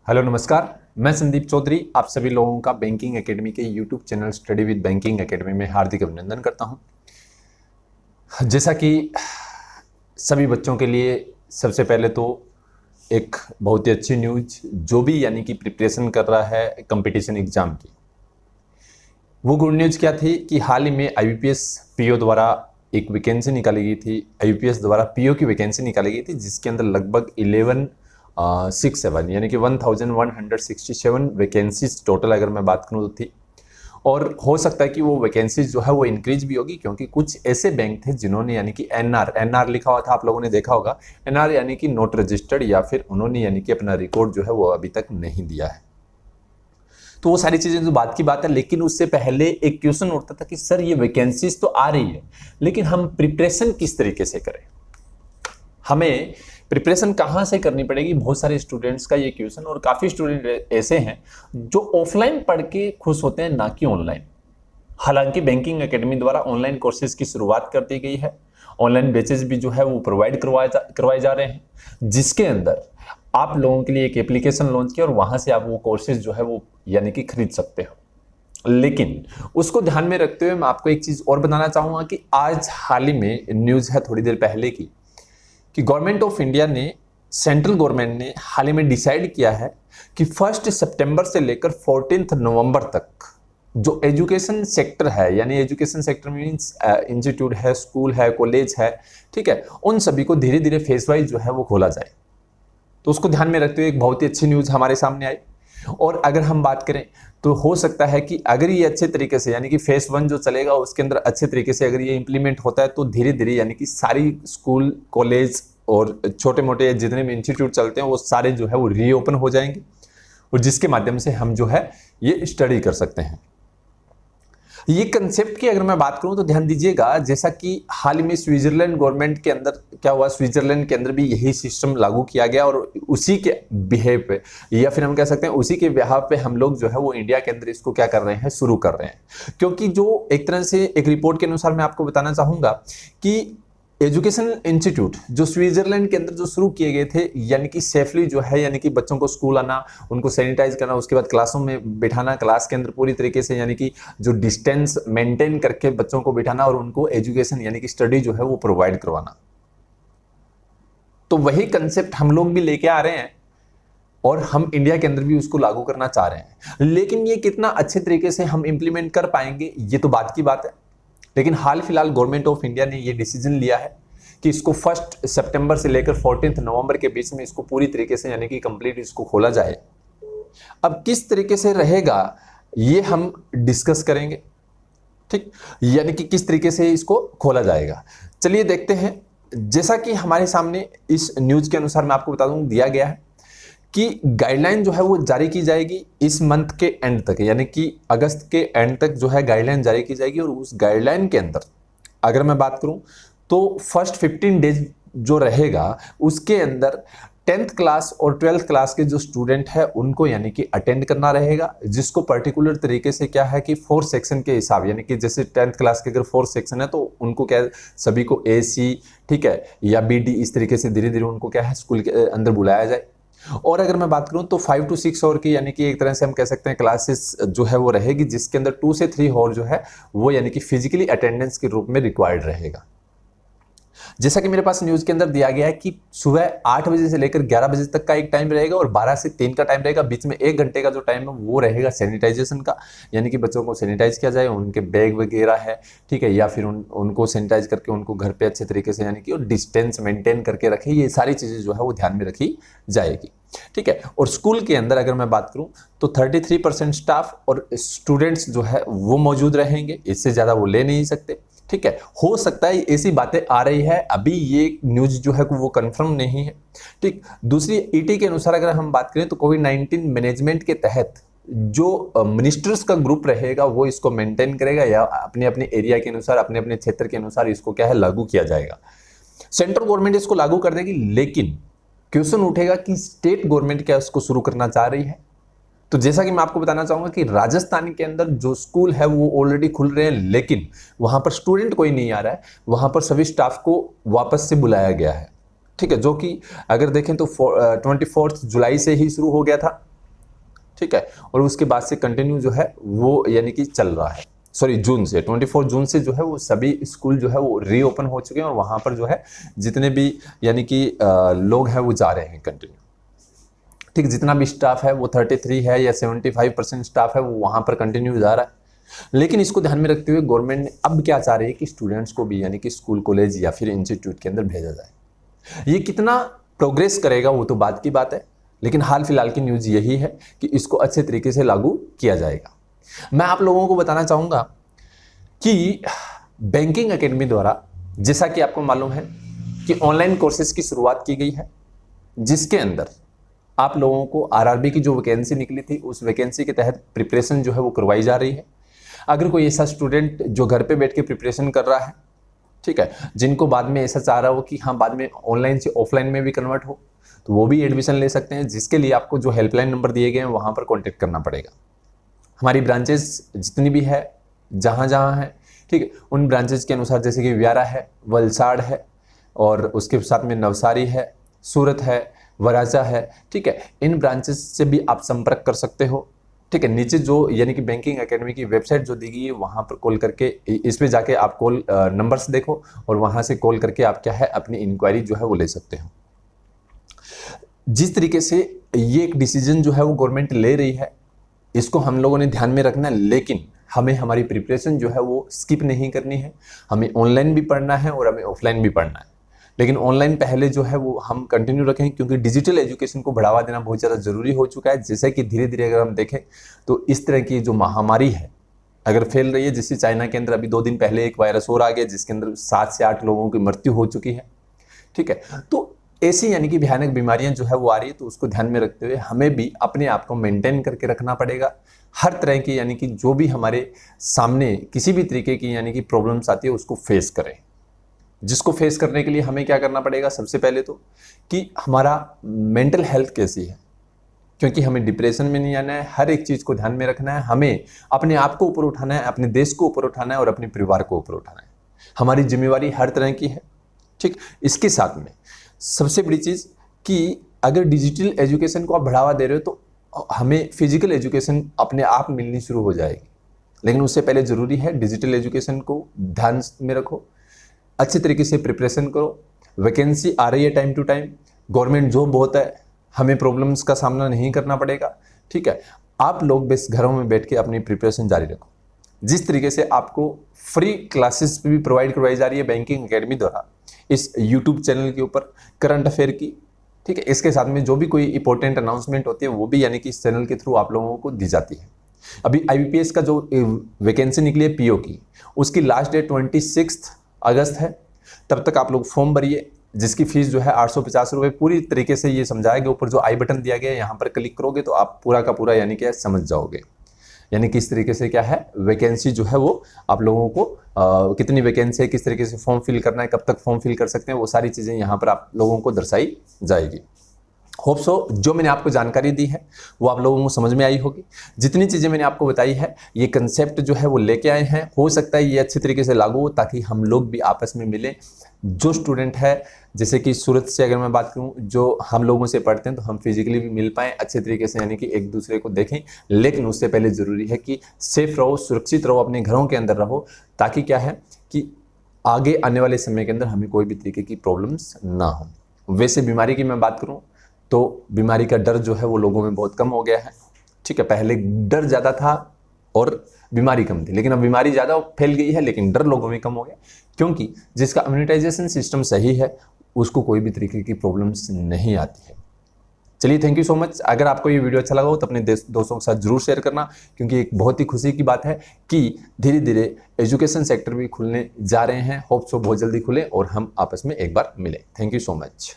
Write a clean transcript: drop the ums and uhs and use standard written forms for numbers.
Hello नमस्कार। मैं संदीप चौधरी आप सभी लोगों का बैंकिंग एकेडमी के YouTube channel study with banking academy में हार्दिक अभिनंदन करता हूं। जैसा कि सभी बच्चों के लिए सबसे पहले तो एक बहुत ही अच्छी न्यूज, जो भी यानी कि प्रिपरेशन कर रहा है कंपटीशन एग्जाम की, वो गुड न्यूज क्या थी कि हाल ही में आईबीपीएस पीओ द्वारा एक वैकेंसी निकाली गई थी। आईबीपीएस द्वारा पीओ की वैकेंसी निकाली गई थी, जिसके अंदर लगभग 1167 यानी कि 1167 वैकेंसीज टोटल अगर मैं बात करूँ तो थी। और हो सकता है कि वो वैकेंसीज जो है वो इंक्रीज भी होगी, क्योंकि कुछ ऐसे बैंक थे जिन्होंने यानी कि एनआर लिखा हुआ था, आप लोगों ने देखा होगा। एनआर यानी कि नॉट रजिस्टर्ड, या फिर उन्होंने यानी कि अपना रिकॉर्ड जो है वो अभी तक नहीं दिया है। तो वो सारी चीजें जो बात की बात है, लेकिन उससे पहले एक क्वेश्चन उठता था कि सर ये वैकेंसीज तो आ रही है, लेकिन हम प्रिपरेशन किस तरीके से करें, हमें प्रिपरेशन कहाँ से करनी पड़ेगी। बहुत सारे स्टूडेंट्स का ये क्वेश्चन, और काफ़ी स्टूडेंट ऐसे हैं जो ऑफलाइन पढ़ के खुश होते हैं, ना कि ऑनलाइन। हालांकि बैंकिंग एकेडमी द्वारा ऑनलाइन कोर्सेज की शुरुआत कर दी गई है, ऑनलाइन बैचेज भी जो है वो प्रोवाइड करवाए जा रहे हैं, जिसके अंदर आप लोगों के लिए एक एप्लीकेशन लॉन्च किया और वहां से आप वो कोर्सेज जो है वो यानी कि खरीद सकते हो। लेकिन उसको ध्यान में रखते हुए मैं आपको एक चीज और बताना चाहूंगा कि आज हाल ही में न्यूज है थोड़ी देर पहले की, कि गवर्नमेंट ऑफ इंडिया ने, सेंट्रल गवर्नमेंट ने हाल ही में डिसाइड किया है कि 1 सितंबर से लेकर 14 नवंबर तक जो एजुकेशन सेक्टर है, यानी एजुकेशन सेक्टर मीन्स इंस्टीट्यूट है, स्कूल है, कॉलेज है, ठीक है, उन सभी को धीरे धीरे फेज वाइज जो है वो खोला जाए। तो उसको ध्यान में रखते हुए एक बहुत ही अच्छी न्यूज हमारे सामने आई। और अगर हम बात करें तो हो सकता है कि अगर ये अच्छे तरीके से, यानी कि फेज 1 जो चलेगा उसके अंदर अच्छे तरीके से अगर ये इंप्लीमेंट होता है, तो धीरे धीरे यानी कि सारी स्कूल, कॉलेज और छोटे मोटे जितने भी इंस्टीट्यूट चलते हैं वो सारे जो है वो रीओपन हो जाएंगे, और जिसके माध्यम से हम जो है ये स्टडी कर सकते हैं। ये कंसेप्ट की अगर मैं बात करूं तो ध्यान दीजिएगा, जैसा कि हाल ही में स्विट्जरलैंड गवर्नमेंट के अंदर क्या हुआ, स्विट्जरलैंड के अंदर भी यही सिस्टम लागू किया गया, और उसी के बिहेव पे, या फिर हम कह सकते हैं उसी के बिहाव पे हम लोग जो है वो इंडिया के अंदर इसको क्या कर रहे हैं, शुरू कर रहे हैं। क्योंकि जो एक तरह से एक रिपोर्ट के अनुसार मैं आपको बताना चाहूंगा कि एजुकेशन इंस्टीट्यूट जो स्विट्जरलैंड के अंदर जो शुरू किए गए थे, यानी कि सेफली जो है, यानी कि बच्चों को स्कूल आना, उनको सैनिटाइज करना, उसके बाद क्लासों में बिठाना, क्लास के अंदर पूरी तरीके से यानी कि जो डिस्टेंस मेंटेन करके बच्चों को बिठाना, और उनको एजुकेशन यानी कि स्टडी जो है वो प्रोवाइड करवाना। तो वही कंसेप्ट हम लोग भी लेके आ रहे हैं, और हम इंडिया के अंदर भी उसको लागू करना चाह रहे हैं। लेकिन ये कितना अच्छे तरीके से हम इंप्लीमेंट कर पाएंगे, ये तो बात की बात है। लेकिन हाल फिलहाल गवर्नमेंट ऑफ इंडिया ने ये डिसीजन लिया है कि इसको 1 सितंबर से लेकर 14 नवंबर के बीच में इसको पूरी तरीके से यानी कि कंप्लीट इसको खोला जाए। अब किस तरीके से रहेगा ये हम डिस्कस करेंगे, ठीक, यानी कि किस तरीके से इसको खोला जाएगा। चलिए देखते हैं। जैसा कि हमारे सामने इस न्यूज के अनुसार मैं आपको बता दूं दिया गया है कि गाइडलाइन जो है वो जारी की जाएगी इस मंथ के एंड तक, यानी कि अगस्त के एंड तक जो है गाइडलाइन जारी की जाएगी। और उस गाइडलाइन के अंदर अगर मैं बात करूं तो फर्स्ट 15 डेज जो रहेगा उसके अंदर 10th क्लास और 12th क्लास के जो स्टूडेंट है उनको यानी कि अटेंड करना रहेगा, जिसको पर्टिकुलर तरीके से क्या है कि 4 सेक्शन के हिसाब, यानी कि जैसे 10th क्लास के अगर 4 सेक्शन है तो उनको क्या सभी को AC, ठीक है, या BD, इस तरीके से धीरे धीरे उनको क्या है स्कूल के अंदर बुलाया जाए। और अगर मैं बात करूं तो 5 to 6 आवर की, यानी कि एक तरह से हम कह सकते हैं क्लासेस जो है वो रहेगी, जिसके अंदर 2 से 3 आवर जो है वो यानी कि फिजिकली अटेंडेंस के रूप में रिक्वायर्ड रहेगा। जैसा कि मेरे पास न्यूज के अंदर दिया गया है कि सुबह 8 बजे से लेकर 11 बजे तक का एक टाइम रहेगा, और 12 से 3 का टाइम रहेगा। बीच में 1 घंटे का जो टाइम है वो रहेगा सैनिटाइजेशन का, यानी कि बच्चों को सैनिटाइज किया जाए, उनके बैग वगैरह है, ठीक है, या फिर उनको सैनिटाइज करके उनको घर पे अच्छे तरीके से यानी कि डिस्टेंस मेंटेन करके रखे। ये सारी चीजें जो है वो ध्यान में रखी जाएगी, ठीक है। और स्कूल के अंदर अगर मैं बात करूं तो 33% स्टाफ और स्टूडेंट्स जो है वो मौजूद रहेंगे, इससे ज्यादा वो ले नहीं सकते, ठीक है। हो सकता है ऐसी बातें आ रही है, अभी ये न्यूज जो है वो कंफर्म नहीं है, ठीक। दूसरी ET के अनुसार अगर हम बात करें तो कोविड-19 मैनेजमेंट के तहत जो मिनिस्टर्स का ग्रुप रहेगा वो इसको मेंटेन करेगा, या अपने अपने एरिया के अनुसार, अपने अपने क्षेत्र के अनुसार इसको क्या है लागू किया जाएगा। सेंट्रल गवर्नमेंट इसको लागू कर देगी, लेकिन क्वेश्चन उठेगा कि स्टेट गवर्नमेंट क्या इसको शुरू करना चाह रही है। तो जैसा कि मैं आपको बताना चाहूंगा कि राजस्थान के अंदर जो स्कूल है वो ऑलरेडी खुल रहे हैं, लेकिन वहां पर स्टूडेंट कोई नहीं आ रहा है, वहां पर सभी स्टाफ को वापस से बुलाया गया है, ठीक है, जो कि अगर देखें तो 24 जुलाई से ही शुरू हो गया था, ठीक है, और उसके बाद से कंटिन्यू जो है वो यानी कि चल रहा है। सॉरी, जून से 24 जून से जो है वो सभी स्कूल जो है वो रीओपन हो चुके हैं और वहाँ पर जो है जितने भी यानी कि लोग हैं वो जा रहे हैं कंटिन्यू। ठीक, जितना भी स्टाफ है वो 33 है या 75% स्टाफ है वो वहाँ पर कंटिन्यू जा रहा है। लेकिन इसको ध्यान में रखते हुए गवर्नमेंट ने अब क्या चाह रही है कि स्टूडेंट्स को भी यानी कि स्कूल, कॉलेज या फिर इंस्टीट्यूट के अंदर भेजा जाए। ये कितना प्रोग्रेस करेगा वो तो बात की बात है, लेकिन हाल फिलहाल की न्यूज़ यही है कि इसको अच्छे तरीके से लागू किया जाएगा। मैं आप लोगों को बताना चाहूँगा कि बैंकिंग एकेडमी द्वारा, जैसा कि आपको मालूम है कि ऑनलाइन कोर्सेज की शुरुआत की गई है, जिसके अंदर आप लोगों को आरआरबी की जो वैकेंसी निकली थी उस वैकेंसी के तहत प्रिपरेशन जो है वो करवाई जा रही है। अगर कोई ऐसा स्टूडेंट जो घर पे बैठ के प्रिपरेशन कर रहा है, ठीक है, जिनको बाद में ऐसा चाह रहा हो कि हाँ बाद में ऑनलाइन से ऑफलाइन में भी कन्वर्ट हो, तो वो भी एडमिशन ले सकते हैं, जिसके लिए आपको जो हेल्पलाइन नंबर दिए गए हैं वहाँ पर कॉन्टेक्ट करना पड़ेगा। हमारी ब्रांचेस जितनी भी है, जहाँ जहाँ है, ठीक है, उन ब्रांचेज के अनुसार, जैसे कि व्यारा है, वलसाड़ है, और उसके साथ में नवसारी है, सूरत है, वराजा है, ठीक है, इन ब्रांचेस से भी आप संपर्क कर सकते हो। ठीक है, नीचे जो यानी कि बैंकिंग एकेडमी की वेबसाइट जो दी गई है वहाँ पर कॉल करके, इस पे जाके आप कॉल नंबर्स देखो और वहाँ से कॉल करके आप क्या है अपनी इंक्वायरी जो है वो ले सकते हो। जिस तरीके से ये एक डिसीजन जो है वो गवर्नमेंट ले रही है, इसको हम लोगों ने ध्यान में रखना है, लेकिन हमें हमारी प्रिपरेशन जो है वो स्किप नहीं करनी है। हमें ऑनलाइन भी पढ़ना है और हमें ऑफलाइन भी पढ़ना है, लेकिन ऑनलाइन पहले जो है वो हम कंटिन्यू रखें, क्योंकि डिजिटल एजुकेशन को बढ़ावा देना बहुत ज़्यादा ज़रूरी हो चुका है। जैसे कि धीरे धीरे अगर हम देखें तो इस तरह की जो महामारी है अगर फैल रही है, जिससे चाइना के अंदर अभी 2 दिन पहले एक वायरस और आ गया जिसके अंदर 7 से 8 लोगों की मृत्यु हो चुकी है। ठीक है, तो ऐसी यानी कि भयानक बीमारियां जो है वो आ रही है, तो उसको ध्यान में रखते हुए हमें भी अपने आप को मेंटेन करके रखना पड़ेगा। हर तरह की यानी कि जो भी हमारे सामने किसी भी तरीके की यानी कि प्रॉब्लम्स आती है उसको फेस करें। जिसको फेस करने के लिए हमें क्या करना पड़ेगा, सबसे पहले तो कि हमारा मेंटल हेल्थ कैसी है, क्योंकि हमें डिप्रेशन में नहीं आना है, हर एक चीज़ को ध्यान में रखना है। हमें अपने आप को ऊपर उठाना है, अपने देश को ऊपर उठाना है और अपने परिवार को ऊपर उठाना है। हमारी जिम्मेवारी हर तरह की है। ठीक, इसके साथ में सबसे बड़ी चीज़ कि अगर डिजिटल एजुकेशन को आप बढ़ावा दे रहे हो तो हमें फिजिकल एजुकेशन अपने आप मिलनी शुरू हो जाएगी, लेकिन उससे पहले ज़रूरी है डिजिटल एजुकेशन को ध्यान में रखो, अच्छे तरीके से प्रिपरेशन करो। वैकेंसी आ रही है time to time, government job बहुत है, हमें प्रॉब्लम्स का सामना नहीं करना पड़ेगा। ठीक है, आप लोग बस घरों में बैठ के अपनी प्रिपरेशन जारी रखो। जिस तरीके से आपको फ्री क्लासेस भी प्रोवाइड करवाई जा रही है बैंकिंग एकेडमी द्वारा इस यूट्यूब चैनल के ऊपर करंट अफेयर की, ठीक है, इसके साथ में जो भी कोई इंपॉर्टेंट अनाउंसमेंट होती है वो भी यानी कि इस चैनल के थ्रू आप लोगों को दी जाती है। अभी IBPS का जो वैकेंसी निकली है PO की, उसकी लास्ट डेट 26 अगस्त है। तब तक आप लोग फॉर्म भरिए, जिसकी फीस जो है 850 रुपये। पूरी तरीके से ये समझाया गया, ऊपर जो आई बटन दिया गया है यहाँ पर क्लिक करोगे तो आप पूरा का पूरा यानी कि समझ जाओगे, यानी किस तरीके से क्या है वैकेंसी जो है वो आप लोगों को कितनी वैकेंसी है, किस तरीके से फॉर्म फिल करना है, कब तक फॉर्म फिल कर सकते हैं, वो सारी चीज़ें यहाँ पर आप लोगों को दर्शाई जाएगी। होप सो जो मैंने आपको जानकारी दी है वो आप लोगों को समझ में आई होगी। जितनी चीज़ें मैंने आपको बताई है, ये कंसेप्ट जो है वो लेके आए हैं, हो सकता है ये अच्छे तरीके से लागू हो ताकि हम लोग भी आपस में मिलें। जो स्टूडेंट है, जैसे कि सूरत से अगर मैं बात करूं, जो हम लोगों से पढ़ते हैं तो हम फिजिकली भी मिल पाएँ अच्छे तरीके से, यानी कि एक दूसरे को देखें। लेकिन उससे पहले ज़रूरी है कि सेफ रहो, सुरक्षित रहो, अपने घरों के अंदर रहो, ताकि क्या है कि आगे आने वाले समय के अंदर हमें कोई भी तरीके की प्रॉब्लम्स ना हो। वैसे बीमारी की मैं बात करूँ तो बीमारी का डर जो है वो लोगों में बहुत कम हो गया है। ठीक है, पहले डर ज़्यादा था और बीमारी कम थी, लेकिन अब बीमारी ज़्यादा फैल गई है लेकिन डर लोगों में कम हो गया, क्योंकि जिसका इम्यूनाइजेशन सिस्टम सही है उसको कोई भी तरीके की प्रॉब्लम्स नहीं आती है। चलिए, थैंक यू सो मच। अगर आपको ये वीडियो अच्छा लगा हो तो अपने दोस्तों के साथ जरूर शेयर करना, क्योंकि एक बहुत ही खुशी की बात है कि धीरे धीरे एजुकेशन सेक्टर भी खुलने जा रहे हैं। होप सो बहुत जल्दी खुले और हम आपस में एक बार मिले। Thank you so much.